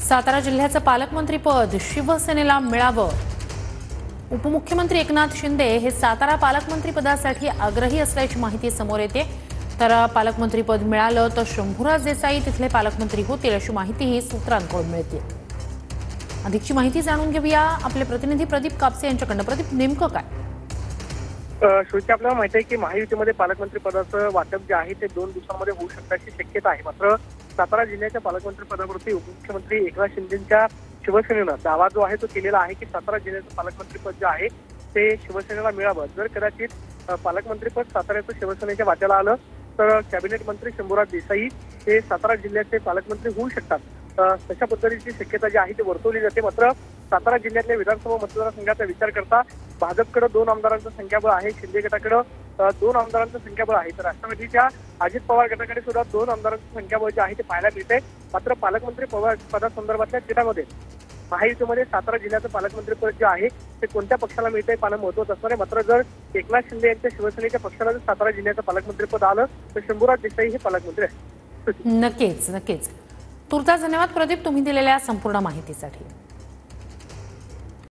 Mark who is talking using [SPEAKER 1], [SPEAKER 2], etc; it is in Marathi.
[SPEAKER 1] सातारा जिल्ह्याचं पालकमंत्रीपद शिवसेनेला मिळावं। उपमुख्यमंत्री एकनाथ शिंदे हे सातारा पालकमंत्रीपदासाठी आग्रही असल्याची माहिती समोर येते। तर पालकमंत्रीपद मिळालं तर शंभूराज देसाई तिथले पालकमंत्री होतील अशी माहितीही सूत्रांकडून मिळते। अधिकची माहिती जाणून घेऊया आपले प्रतिनिधी प्रदीप कापसे यांच्याकडून। प्रदीप, नेमकं काय?
[SPEAKER 2] श्रुती, आपल्याला माहिती आहे की महायुतीमध्ये पालकमंत्री पदाचं वाटप जे आहे ते 2 दिवसांमध्ये होऊ शकण्याची शक्यता आहे। मात्र सातारा जिल्ह्याच्या पालकमंत्री पदावरती उपमुख्यमंत्री एकनाथ शिंदेंच्या शिवसेनेनं दावा जो आहे तो केलेला आहे की सातारा जिल्ह्याचं पालकमंत्रीपद जे आहे ते शिवसेनेला मिळावं। जर कदाचित पालकमंत्रीपद साताऱ्याचं शिवसेनेच्या वाट्याला आलं तर कॅबिनेट मंत्री शंभूराज देसाई हे सातारा जिल्ह्याचे पालकमंत्री होऊ शकतात। तशा पद्धतीची शक्यता जी आहे ती वर्तवली जाते। मात्र सातारा जिल्ह्यातल्या विधानसभा मतदारसंघाचा विचार करता भाजपकडे 2 आमदारांचं संख्याबळ आहे, शिंदे गटाकडे 2 आमदारांचं संख्याबळ आहे, तर राष्ट्रवादीच्या अजित पवार गटाकडे सुद्धा 2 आमदारांचं संख्याबळ जे आहे ते पाहायला मिळते। मात्र पालकमंत्री पदासंदर्भातल्या तिढामध्ये महायुतीमध्ये सातारा जिल्ह्याचं पालकमंत्रीपद जे आहे ते कोणत्या पक्षाला मिळतंय पाहणं महत्त्वाचं असणार आहे। मात्र जर एकनाथ शिंदे यांच्या शिवसेनेच्या पक्षाला जर सातारा जिल्ह्याचं पालकमंत्रीपद आलं तर शंभूराज देसाई हे पालकमंत्री आहेत।
[SPEAKER 1] नक्कीच। तुर्तास धन्यवाद प्रदीप, तुम्ही दिलेल्या संपूर्ण माहितीसाठी।